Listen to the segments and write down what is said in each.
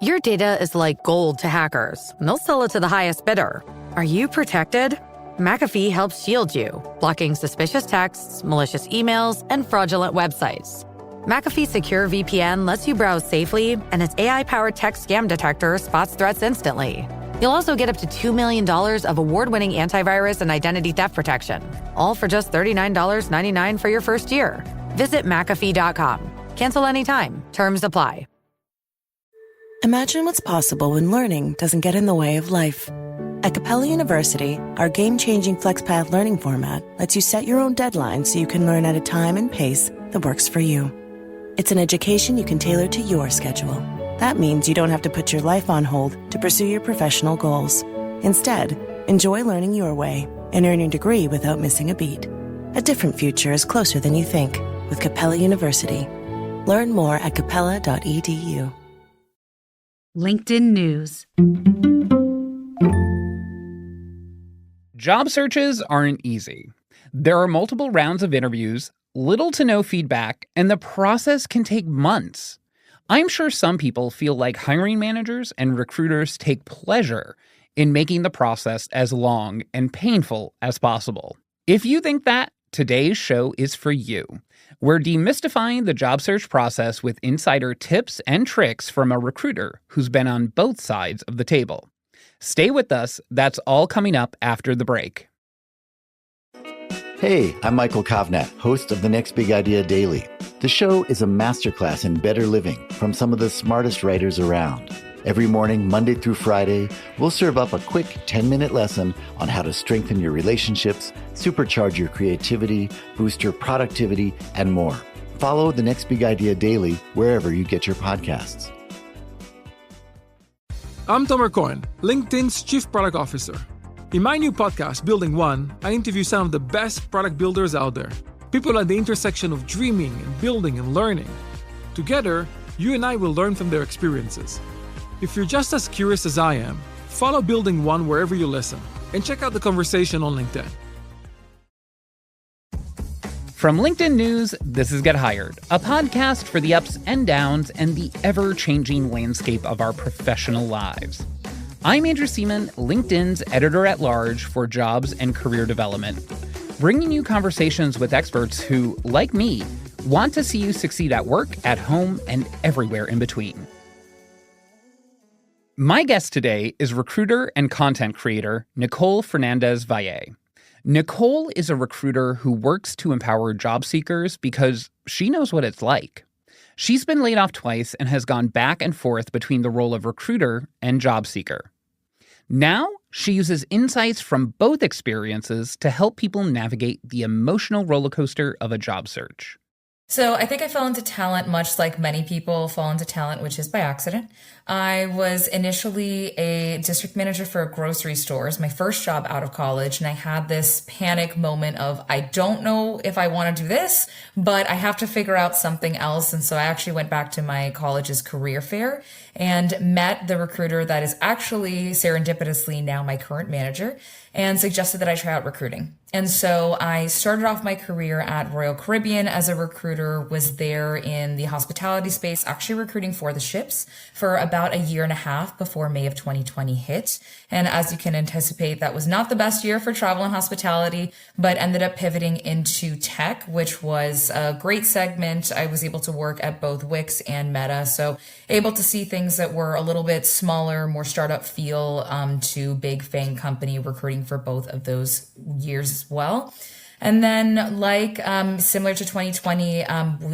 Your data is like gold to hackers, and they'll sell it to the highest bidder. Are you protected? McAfee helps shield you, blocking suspicious texts, malicious emails, and fraudulent websites. McAfee Secure VPN lets you browse safely, and its AI-powered text scam detector spots threats instantly. You'll also get up to $2 million of award-winning antivirus and identity theft protection, all for just $39.99 for your first year. Visit McAfee.com. Cancel anytime. Terms apply. Imagine what's possible when learning doesn't get in the way of life. At Capella University, our game-changing FlexPath learning format lets you set your own deadlines so you can learn at a time and pace that works for you. It's an education you can tailor to your schedule. That means you don't have to put your life on hold to pursue your professional goals. Instead, enjoy learning your way and earn your degree without missing a beat. A different future is closer than you think with Capella University. Learn more at capella.edu. LinkedIn News. Job searches aren't easy. There are multiple rounds of interviews, little to no feedback, and the process can take months. I'm sure some people feel like hiring managers and recruiters take pleasure in making the process as long and painful as possible. If you think that, today's show is for you. We're demystifying the job search process with insider tips and tricks from a recruiter who's been on both sides of the table. Stay with us. That's all coming up after the break. Hey, I'm Michael Kovnat, host of The Next Big Idea Daily. The show is a masterclass in better living from some of the smartest writers around. Every morning, Monday through Friday, we'll serve up a quick 10-minute lesson on how to strengthen your relationships, supercharge your creativity, boost your productivity, and more. Follow The Next Big Idea Daily wherever you get your podcasts. I'm Tomer Cohen, LinkedIn's Chief Product Officer. In my new podcast, Building One, I interview some of the best product builders out there. People at the intersection of dreaming and building and learning. Together, you and I will learn from their experiences. If you're just as curious as I am, follow Building One wherever you listen, and check out the conversation on LinkedIn. From LinkedIn News, this is Get Hired, a podcast for the ups and downs and the ever-changing landscape of our professional lives. I'm Andrew Seaman, LinkedIn's editor-at-large for jobs and career development, bringing you conversations with experts who, like me, want to see you succeed at work, at home, and everywhere in between. My guest today is recruiter and content creator Nicole Fernandez-Valle. Nicole is a recruiter who works to empower job seekers because she knows what it's like. She's been laid off twice and has gone back and forth between the role of recruiter and job seeker. Now, she uses insights from both experiences to help people navigate the emotional roller coaster of a job search. So I think I fell into talent much like many people fall into talent, which is by accident. I was initially a district manager for a grocery store. It was my first job out of college, and I had this panic moment of, I don't know if I want to do this, but I have to figure out something else. And so I actually went back to my college's career fair and met the recruiter that is actually serendipitously now my current manager, and suggested that I try out recruiting. And so I started off my career at Royal Caribbean as a recruiter, was there in the hospitality space, actually recruiting for the ships for about a year and a half before May of 2020 hit. And as you can anticipate, that was not the best year for travel and hospitality, but ended up pivoting into tech, which was a great segment. I was able to work at both Wix and Meta, so able to see things that were a little bit smaller, more startup feel, to big FANG company recruiting for both of those years as well. And then similar to 2020,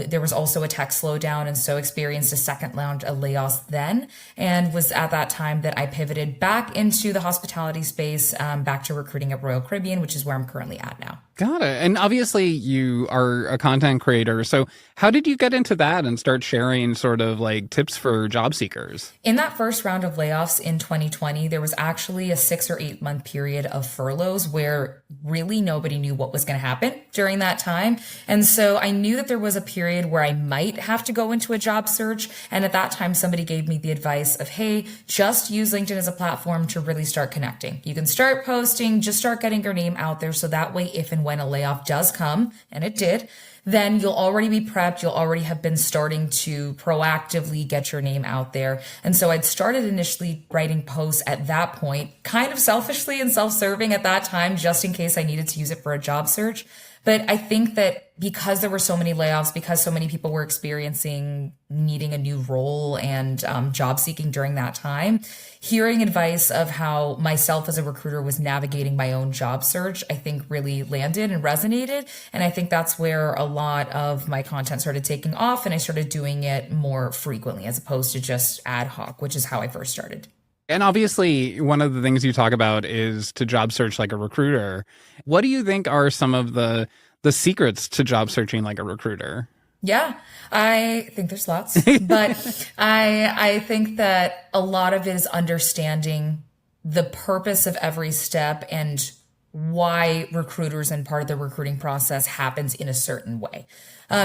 there was also a tech slowdown, and so experienced a second round of layoffs then, and was at that time that I pivoted back into the hospitality space, back to recruiting at Royal Caribbean, which is where I'm currently at now. Got it. And obviously you are a content creator. So how did you get into that and start sharing sort of like tips for job seekers? In that first round of layoffs in 2020, there was actually a 6 or 8 month period of furloughs where really nobody knew what was going to happen during that time. And so I knew that there was a period where I might have to go into a job search. And at that time, somebody gave me the advice of, hey, just use LinkedIn as a platform to really start connecting. You can start posting, just start getting your name out there. So that way, if and and when a layoff does come, and it did, then you'll already be prepped. You'll already have been starting to proactively get your name out there. And so I'd started initially writing posts at that point, kind of selfishly and self-serving at that time, just in case I needed to use it for a job search. But I think that because there were so many layoffs, because so many people were experiencing needing a new role and job seeking during that time, hearing advice of how myself as a recruiter was navigating my own job search, I think really landed and resonated. And I think that's where a lot of my content started taking off, and I started doing it more frequently as opposed to just ad hoc, which is how I first started. And obviously, one of the things you talk about is to job search like a recruiter. What do you think are some of the secrets to job searching like a recruiter? Yeah, I think there's lots, but I think that a lot of it is understanding the purpose of every step and why recruiters and part of the recruiting process happens in a certain way.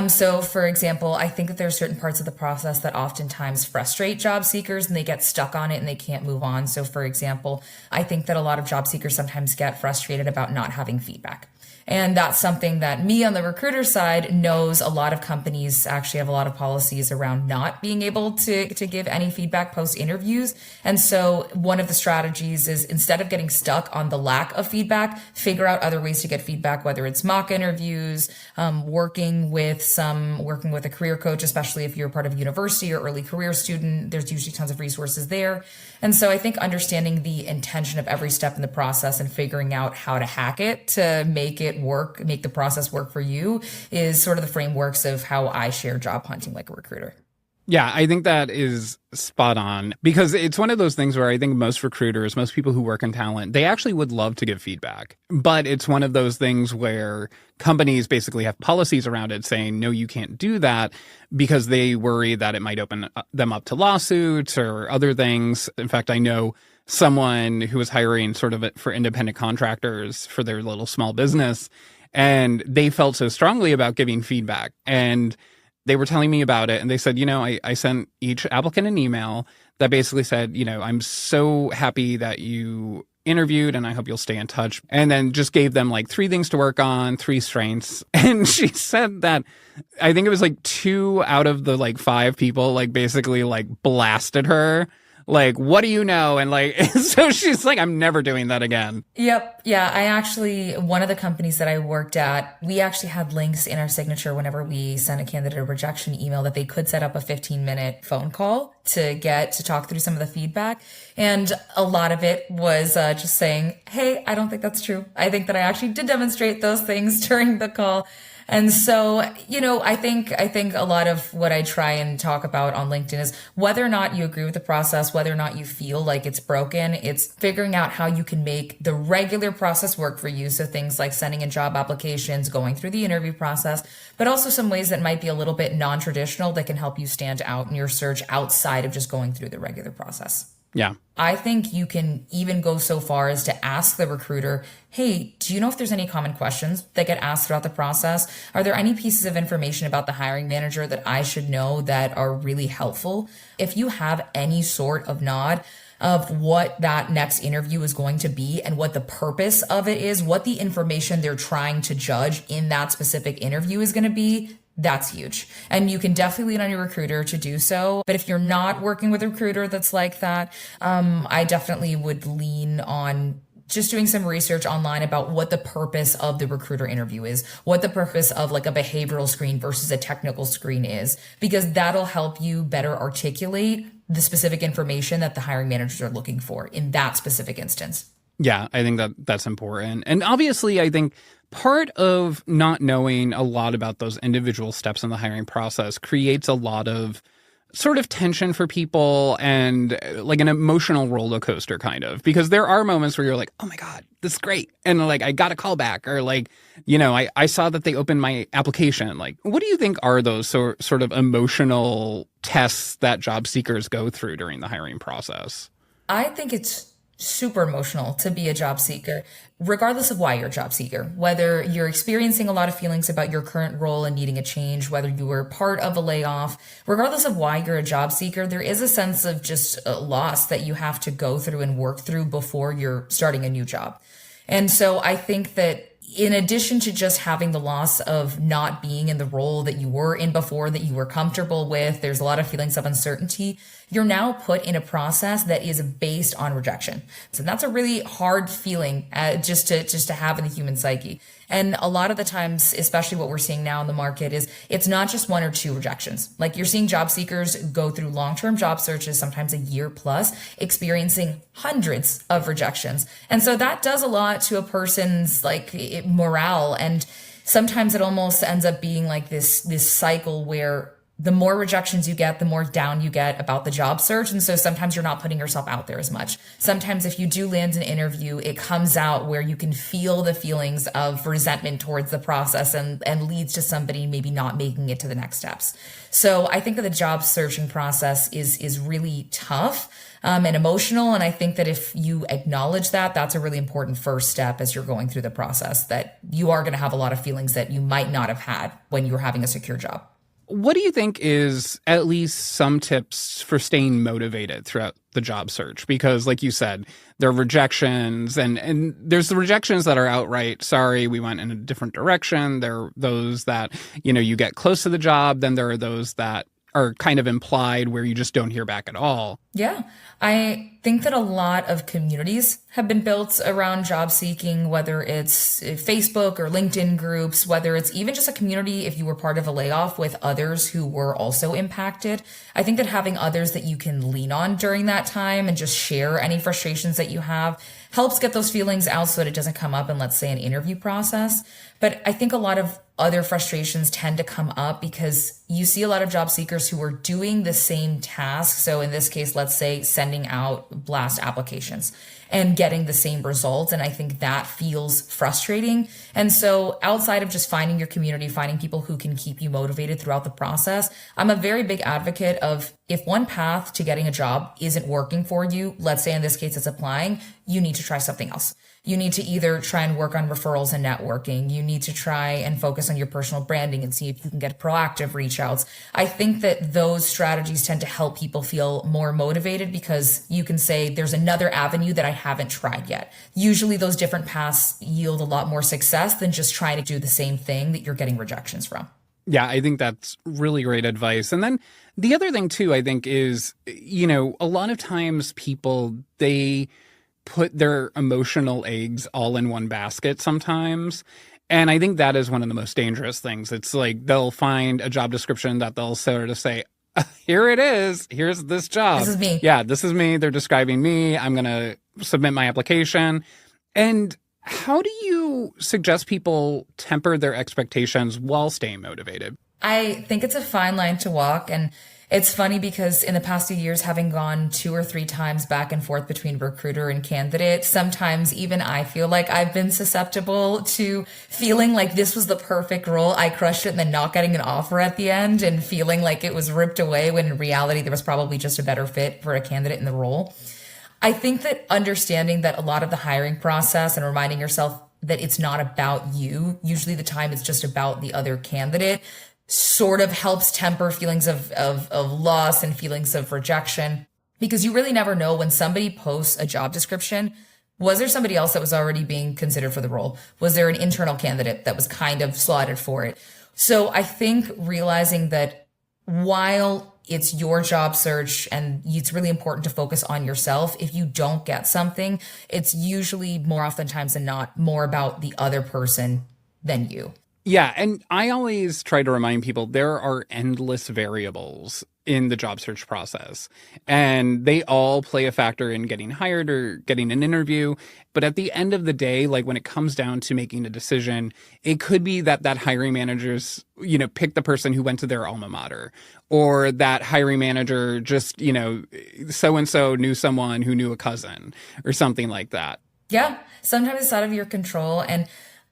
So for example, I think that there are certain parts of the process that oftentimes frustrate job seekers and they get stuck on it and they can't move on. So for example, I think that a lot of job seekers sometimes get frustrated about not having feedback. And that's something that me on the recruiter side knows a lot of companies actually have a lot of policies around not being able to give any feedback post interviews. And so one of the strategies is, instead of getting stuck on the lack of feedback, figure out other ways to get feedback, whether it's mock interviews, working with a career coach, especially if you're part of a university or early career student. There's usually tons of resources there. And so I think understanding the intention of every step in the process and figuring out how to hack it to make it work, make the process work for you, is sort of the frameworks of how I share job hunting like a recruiter. Yeah, I think that is spot on, because it's one of those things where I think most recruiters, most people who work in talent, they actually would love to give feedback. But it's one of those things where companies basically have policies around it saying, no, you can't do that, because they worry that it might open them up to lawsuits or other things. In fact, I know someone who was hiring sort of for independent contractors for their little small business, and they felt so strongly about giving feedback. And they were telling me about it, and they said, I sent each applicant an email that basically said, I'm so happy that you interviewed and I hope you'll stay in touch. And then just gave them like 3 things to work on, 3 strengths. And she said that I think it was like 2 out of the like 5 people like basically like blasted her. Like, what do you know? And like, so she's like, I'm never doing that again. Yep. Yeah. One of the companies that I worked at, we actually had links in our signature whenever we sent a candidate a rejection email that they could set up a 15-minute phone call to talk through some of the feedback. And a lot of it was just saying, hey, I don't think that's true. I think that I actually did demonstrate those things during the call. And so, I think a lot of what I try and talk about on LinkedIn is whether or not you agree with the process, whether or not you feel like it's broken, it's figuring out how you can make the regular process work for you. So things like sending in job applications, going through the interview process, but also some ways that might be a little bit non-traditional that can help you stand out in your search outside of just going through the regular process. Yeah. I think you can even go so far as to ask the recruiter, hey, do you know if there's any common questions that get asked throughout the process? Are there any pieces of information about the hiring manager that I should know that are really helpful? If you have any sort of nod of what that next interview is going to be and what the purpose of it is, what the information they're trying to judge in that specific interview is going to be, that's huge. And you can definitely lean on your recruiter to do so. But if you're not working with a recruiter that's like that, I definitely would lean on just doing some research online about what the purpose of the recruiter interview is, what the purpose of like a behavioral screen versus a technical screen is, because that'll help you better articulate the specific information that the hiring managers are looking for in that specific instance. Yeah, I think that's important. And obviously, I think part of not knowing a lot about those individual steps in the hiring process creates a lot of sort of tension for people and like an emotional roller coaster kind of, because there are moments where you're like, oh my God, this is great. And like, I got a call back, or like, I saw that they opened my application. Like, what do you think are those sort of emotional tests that job seekers go through during the hiring process? I think it's super emotional to be a job seeker, regardless of why you're a job seeker, whether you're experiencing a lot of feelings about your current role and needing a change, whether you were part of a layoff, regardless of why you're a job seeker, there is a sense of just loss that you have to go through and work through before you're starting a new job. And so I think that in addition to just having the loss of not being in the role that you were in before, that you were comfortable with, there's a lot of feelings of uncertainty. You're now put in a process that is based on rejection. So that's a really hard feeling just to have in the human psyche. And a lot of the times, especially what we're seeing now in the market, is it's not just one or two rejections. Like, you're seeing job seekers go through long-term job searches, sometimes a year plus, experiencing hundreds of rejections. And so that does a lot to a person's morale. And sometimes it almost ends up being like this cycle where the more rejections you get, the more down you get about the job search. And so sometimes you're not putting yourself out there as much. Sometimes if you do land an interview, it comes out where you can feel the feelings of resentment towards the process and leads to somebody maybe not making it to the next steps. So I think that the job searching process is really tough and emotional. And I think that if you acknowledge that, that's a really important first step as you're going through the process, that you are going to have a lot of feelings that you might not have had when you were having a secure job. What do you think is at least some tips for staying motivated throughout the job search? Because like you said, there are rejections and there's the rejections that are outright, sorry, we went in a different direction. There are those that, you get close to the job. Then there are those that are kind of implied where you just don't hear back at all. Yeah, I think that a lot of communities have been built around job seeking, whether it's Facebook or LinkedIn groups, whether it's even just a community if you were part of a layoff with others who were also impacted. I think that having others that you can lean on during that time and just share any frustrations that you have helps get those feelings out so that it doesn't come up in, let's say, an interview process. But I think a lot of other frustrations tend to come up because you see a lot of job seekers who are doing the same task. So in this case, let's say sending out blast applications and getting the same results. And I think that feels frustrating. And so outside of just finding your community, finding people who can keep you motivated throughout the process, I'm a very big advocate of, if one path to getting a job isn't working for you, let's say in this case it's applying, you need to try something else. You need to either try and work on referrals and networking. You need to try and focus on your personal branding and see if you can get proactive reach outs. I think that those strategies tend to help people feel more motivated because you can say there's another avenue that I haven't tried yet. Usually those different paths yield a lot more success than just trying to do the same thing that you're getting rejections from. Yeah, I think that's really great advice. And then the other thing too, I think is, a lot of times people, they put their emotional eggs all in one basket sometimes. And I think that is one of the most dangerous things. It's like they'll find a job description that they'll sort of say, here it is. Here's this job. This is me. Yeah, this is me. They're describing me. I'm going to submit my application. And how do you suggest people temper their expectations while staying motivated? I think it's a fine line to walk. And it's funny because in the past few years, having gone 2 or 3 times back and forth between recruiter and candidate, sometimes even I feel like I've been susceptible to feeling like this was the perfect role. I crushed it and then not getting an offer at the end and feeling like it was ripped away when in reality there was probably just a better fit for a candidate in the role. I think that understanding that a lot of the hiring process and reminding yourself that it's not about you, usually the time it's just about the other candidate, sort of helps temper feelings of loss and feelings of rejection, because you really never know when somebody posts a job description. Was there somebody else that was already being considered for the role? Was there an internal candidate that was kind of slotted for it? So I think realizing that while it's your job search and it's really important to focus on yourself, if you don't get something, it's usually more oftentimes than not more about the other person than you. Yeah, and I always try to remind people there are endless variables in the job search process, and they all play a factor in getting hired or getting an interview. But at the end of the day, like when it comes down to making a decision, it could be that hiring manager's, pick the person who went to their alma mater, or that hiring manager just, so-and-so knew someone who knew a cousin or something like that. Yeah, sometimes it's out of your control. And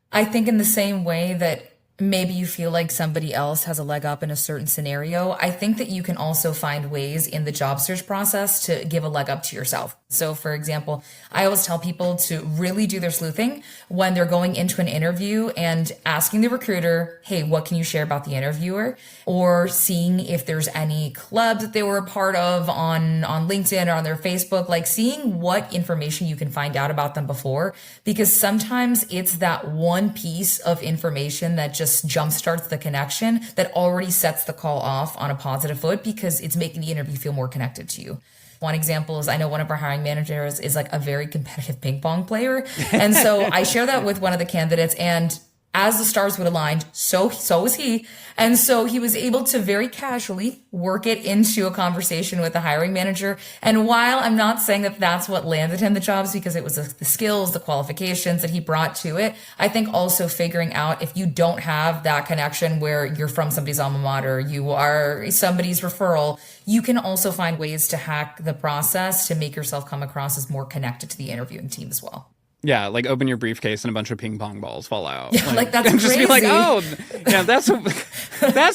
I think in the same way that maybe you feel like somebody else has a leg up in a certain scenario, I think that you can also find ways in the job search process to give a leg up to yourself. So for example, I always tell people to really do their sleuthing when they're going into an interview and asking the recruiter, hey, what can you share about the interviewer? Or seeing if there's any clubs that they were a part of on LinkedIn or on their Facebook, like seeing what information you can find out about them before, because sometimes it's that one piece of information that just jumpstarts the connection that already sets the call off on a positive foot because it's making the interview feel more connected to you. One example is I know one of our hiring managers is like a very competitive ping pong player. And so I share that with one of the candidates, and as the stars would align, so was he. And so he was able to very casually work it into a conversation with the hiring manager. And while I'm not saying that that's what landed him the jobs, because it was the skills, the qualifications that he brought to it, I think also figuring out if you don't have that connection where you're from somebody's alma mater, you are somebody's referral, you can also find ways to hack the process to make yourself come across as more connected to the interviewing team as well. Yeah, like open your briefcase and a bunch of ping pong balls fall out. Yeah, like that's crazy. Just be like, oh, yeah, that's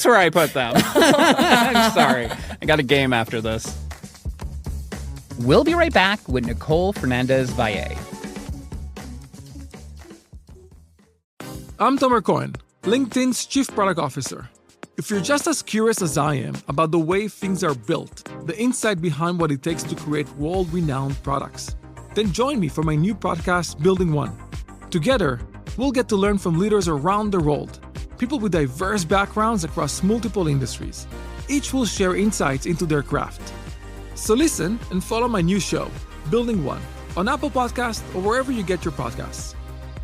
where I put them. I'm sorry. I got a game after this. We'll be right back with Nicole Fernandez-Valle. I'm Tomer Cohen, LinkedIn's Chief Product Officer. If you're just as curious as I am about the way things are built, the insight behind what it takes to create world-renowned products, then join me for my new podcast, Building One. Together, we'll get to learn from leaders around the world, people with diverse backgrounds across multiple industries. Each will share insights into their craft. So listen and follow my new show, Building One, on Apple Podcasts or wherever you get your podcasts.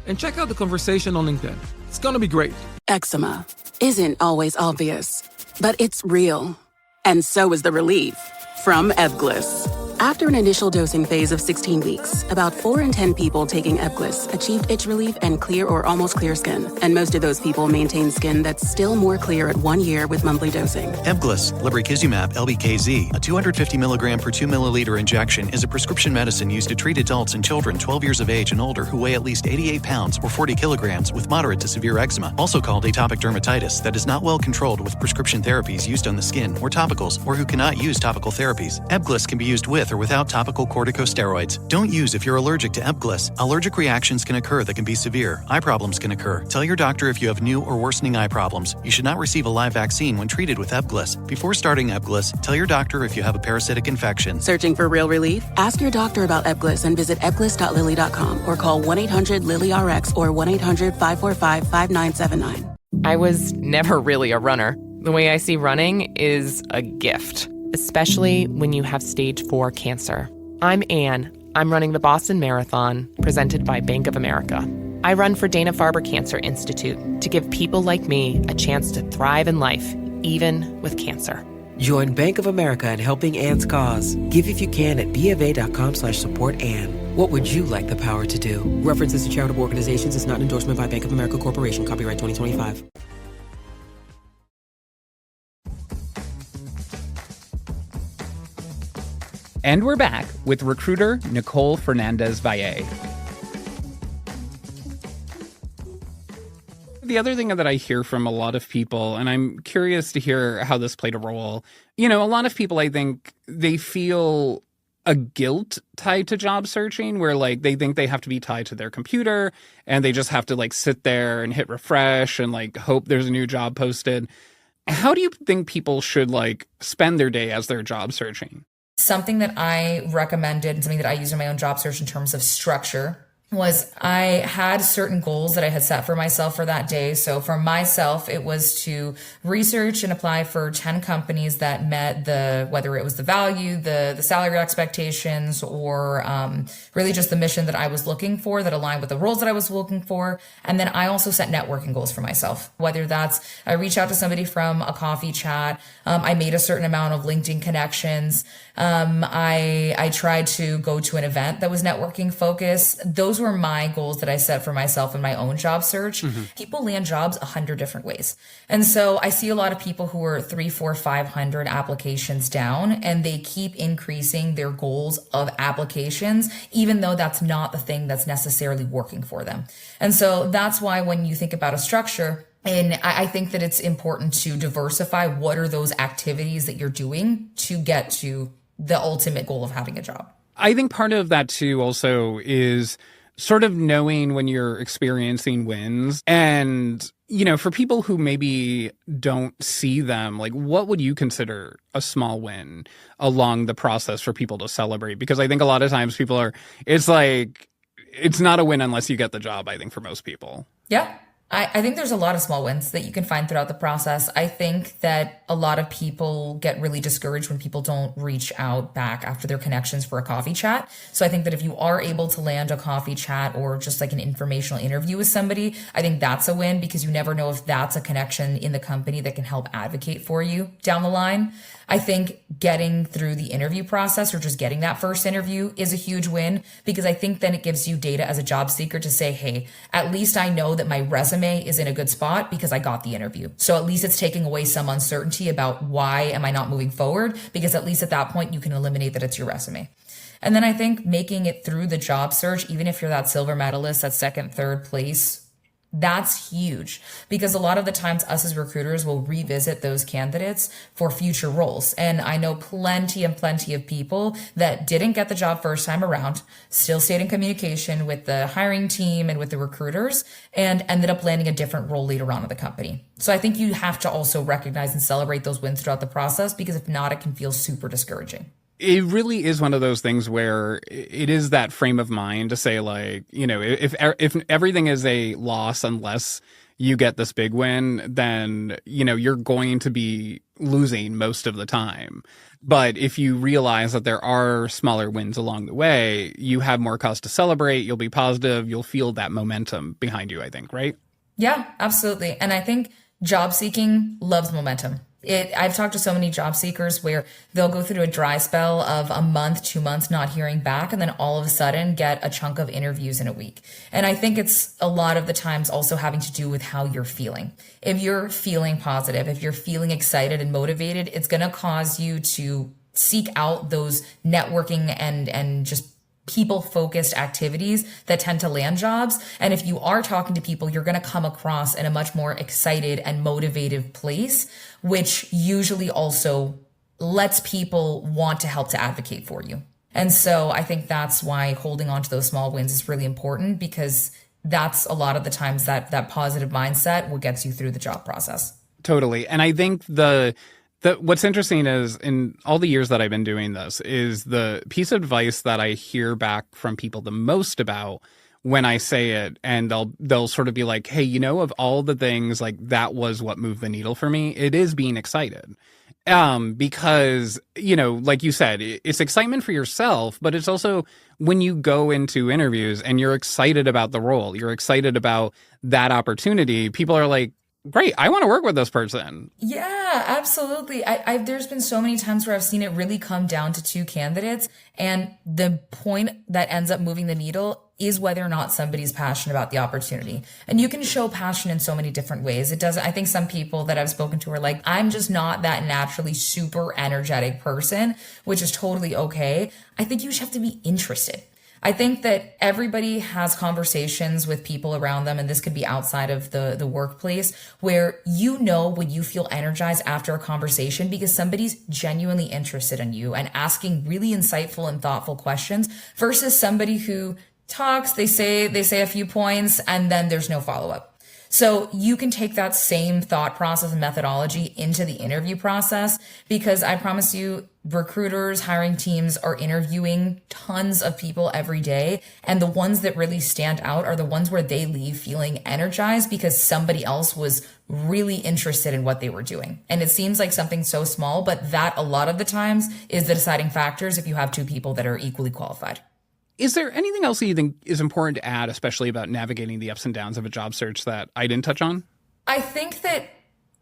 And check out the conversation on LinkedIn. It's gonna be great. Eczema isn't always obvious, but it's real. And so is the relief from Ebglyss. After an initial dosing phase of 16 weeks, about 4 in 10 people taking Ebglyss achieved itch relief and clear or almost clear skin. And most of those people maintain skin that's still more clear at 1 year with monthly dosing. Ebglyss, lebrikizumab LBKZ, a 250 milligram per 2 milliliter injection, is a prescription medicine used to treat adults and children 12 years of age and older who weigh at least 88 pounds or 40 kilograms with moderate to severe eczema, also called atopic dermatitis, that is not well controlled with prescription therapies used on the skin or topicals, or who cannot use topical therapies. Ebglyss can be used with or without topical corticosteroids. Don't use if you're allergic to Ebglyss. Allergic reactions can occur that can be severe. Eye problems can occur. Tell your doctor if you have new or worsening eye problems. You should not receive a live vaccine when treated with Ebglyss. Before starting Ebglyss, tell your doctor if you have a parasitic infection. Searching for real relief? Ask your doctor about Ebglyss and visit ebglyss.lilly.com or call 1-800-LILY-RX or 1-800-545-5979. I was never really a runner. The way I see running is a gift, especially when you have stage 4 cancer. I'm Anne. I'm running the Boston Marathon, presented by Bank of America. I run for Dana-Farber Cancer Institute to give people like me a chance to thrive in life, even with cancer. Join Bank of America in helping Anne's cause. Give if you can at BofA.com/supportAnne. What would you like the power to do? References to charitable organizations is not an endorsement by Bank of America Corporation. Copyright 2025. And we're back with recruiter Nicole Fernandez-Valle. The other thing that I hear from a lot of people, and I'm curious to hear how this played a role, a lot of people, I think, they feel a guilt tied to job searching where, like, they think they have to be tied to their computer and they just have to, like, sit there and hit refresh and, like, hope there's a new job posted. How do you think people should, like, spend their day as they're job searching? Something that I recommended and something that I used in my own job search in terms of structure was I had certain goals that I had set for myself for that day. So for myself, it was to research and apply for 10 companies that met whether it was the value, the salary expectations, or really just the mission that I was looking for that aligned with the roles that I was looking for. And then I also set networking goals for myself, whether that's I reach out to somebody from a coffee chat. I made a certain amount of LinkedIn connections. I tried to go to an event that was networking focused. Those were my goals that I set for myself in my own job search. Mm-hmm. People land jobs 100 different ways. And so I see a lot of people who are 300, 400, 500 applications down, and they keep increasing their goals of applications, even though that's not the thing that's necessarily working for them. And so that's why when you think about a structure, and I think that it's important to diversify what are those activities that you're doing to get to the ultimate goal of having a job. I think part of that too also is sort of knowing when you're experiencing wins. And, for people who maybe don't see them, like, what would you consider a small win along the process for people to celebrate? Because I think a lot of times it's not a win unless you get the job, I think, for most people. Yeah. I think there's a lot of small wins that you can find throughout the process. I think that a lot of people get really discouraged when people don't reach out back after their connections for a coffee chat. So I think that if you are able to land a coffee chat or just like an informational interview with somebody, I think that's a win, because you never know if that's a connection in the company that can help advocate for you down the line. I think getting through the interview process, or just getting that first interview, is a huge win, because I think then it gives you data as a job seeker to say, hey, at least I know that my resume is in a good spot because I got the interview. So at least it's taking away some uncertainty about why am I not moving forward, because at least at that point you can eliminate that it's your resume. And then I think making it through the job search, even if you're that silver medalist, that second, third place, that's huge, because a lot of the times us as recruiters will revisit those candidates for future roles. And I know plenty of people that didn't get the job first time around, still stayed in communication with the hiring team and with the recruiters, and ended up landing a different role later on in the company. So I think you have to also recognize and celebrate those wins throughout the process, because if not, it can feel super discouraging. It really is one of those things where it is that frame of mind to say, like, if everything is a loss unless you get this big win, then, you're going to be losing most of the time. But if you realize that there are smaller wins along the way, you have more cause to celebrate. You'll be positive. You'll feel that momentum behind you, I think, right? Yeah, absolutely. And I think job seeking loves momentum. I've talked to so many job seekers where they'll go through a dry spell of a month, 2 months not hearing back, and then all of a sudden get a chunk of interviews in a week. And I think it's a lot of the times also having to do with how you're feeling. If you're feeling positive, if you're feeling excited and motivated, it's going to cause you to seek out those networking and just people-focused activities that tend to land jobs. And if you are talking to people, you're going to come across in a much more excited and motivated place, which usually also lets people want to help to advocate for you. And so I think that's why holding on to those small wins is really important, because that's a lot of the times that positive mindset what gets you through the job process. Totally. And I think what's interesting is, in all the years that I've been doing this, is the piece of advice that I hear back from people the most about when I say it, and they'll sort of be like, hey, of all the things, like, that was what moved the needle for me, it is being excited. Because, like you said, it's excitement for yourself, but it's also when you go into interviews and you're excited about the role, you're excited about that opportunity, people are like, great, I want to work with this person. Yeah, absolutely. There's been so many times where I've seen it really come down to two candidates, and the point that ends up moving the needle is whether or not somebody's passionate about the opportunity. And you can show passion in so many different ways. I think some people that I've spoken to are like, I'm just not that naturally super energetic person, which is totally okay. I think you just have to be interested. I think that everybody has conversations with people around them, and this could be outside of the workplace, where when you feel energized after a conversation because somebody's genuinely interested in you and asking really insightful and thoughtful questions, versus somebody who talks, they say a few points, and then there's no follow-up. So you can take that same thought process and methodology into the interview process, because I promise you, recruiters, hiring teams are interviewing tons of people every day. And the ones that really stand out are the ones where they leave feeling energized because somebody else was really interested in what they were doing. And it seems like something so small, but that a lot of the times is the deciding factors if you have two people that are equally qualified. Is there anything else that you think is important to add, especially about navigating the ups and downs of a job search, that I didn't touch on? I think that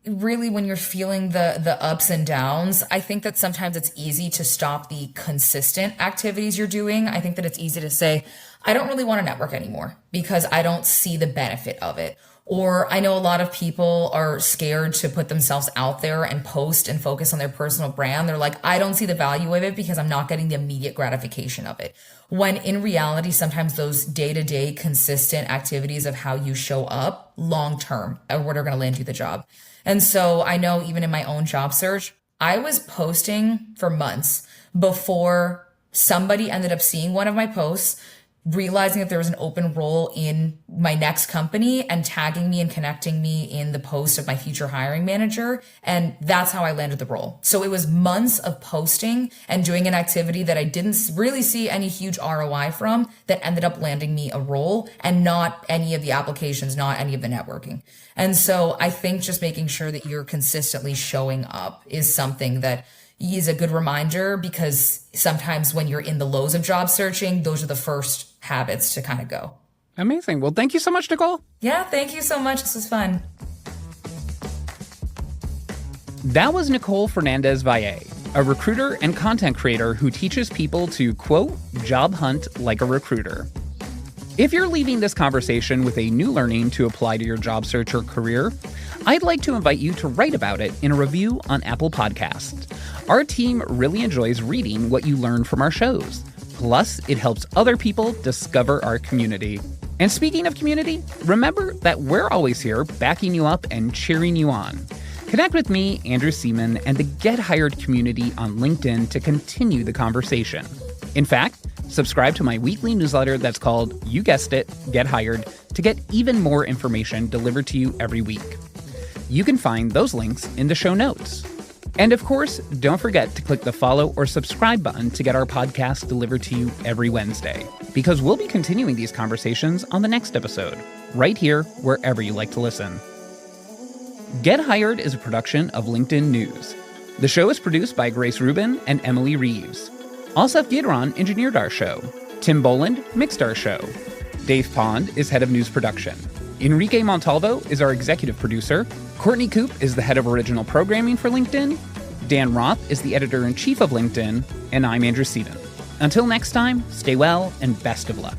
really when you're feeling the ups and downs, I think that sometimes it's easy to stop the consistent activities you're doing. I think that it's easy to say, I don't really want to network anymore because I don't see the benefit of it. Or I know a lot of people are scared to put themselves out there and post and focus on their personal brand. They're like, I don't see the value of it because I'm not getting the immediate gratification of it. When in reality, sometimes those day-to-day consistent activities of how you show up long-term are what are going to land you the job. And so I know even in my own job search, I was posting for months before somebody ended up seeing one of my posts, realizing that there was an open role in my next company and tagging me and connecting me in the post of my future hiring manager. And that's how I landed the role. So it was months of posting and doing an activity that I didn't really see any huge ROI from that ended up landing me a role, and not any of the applications, not any of the networking. And so I think just making sure that you're consistently showing up is something that is a good reminder, because sometimes when you're in the lows of job searching, those are the first habits to kind of go. Amazing. Well, thank you so much, Nicole. Yeah, thank you so much. This was fun. That was Nicole Fernandez-Valle, a recruiter and content creator who teaches people to, quote, job hunt like a recruiter. If you're leaving this conversation with a new learning to apply to your job search or career, I'd like to invite you to write about it in a review on Apple Podcasts. Our team really enjoys reading what you learn from our shows. Plus, it helps other people discover our community. And speaking of community, remember that we're always here backing you up and cheering you on. Connect with me, Andrew Seaman, and the Get Hired community on LinkedIn to continue the conversation. In fact, subscribe to my weekly newsletter that's called, you guessed it, Get Hired, to get even more information delivered to you every week. You can find those links in the show notes. And of course, don't forget to click the follow or subscribe button to get our podcast delivered to you every Wednesday, because we'll be continuing these conversations on the next episode, right here, wherever you like to listen. Get Hired is a production of LinkedIn News. The show is produced by Grace Rubin and Emily Reeves. Asaf Gidron engineered our show. Tim Boland mixed our show. Dave Pond is head of news production. Enrique Montalvo is our executive producer. Courtney Koop is the head of original programming for LinkedIn. Dan Roth is the editor-in-chief of LinkedIn. And I'm Andrew Seaton. Until next time, stay well and best of luck.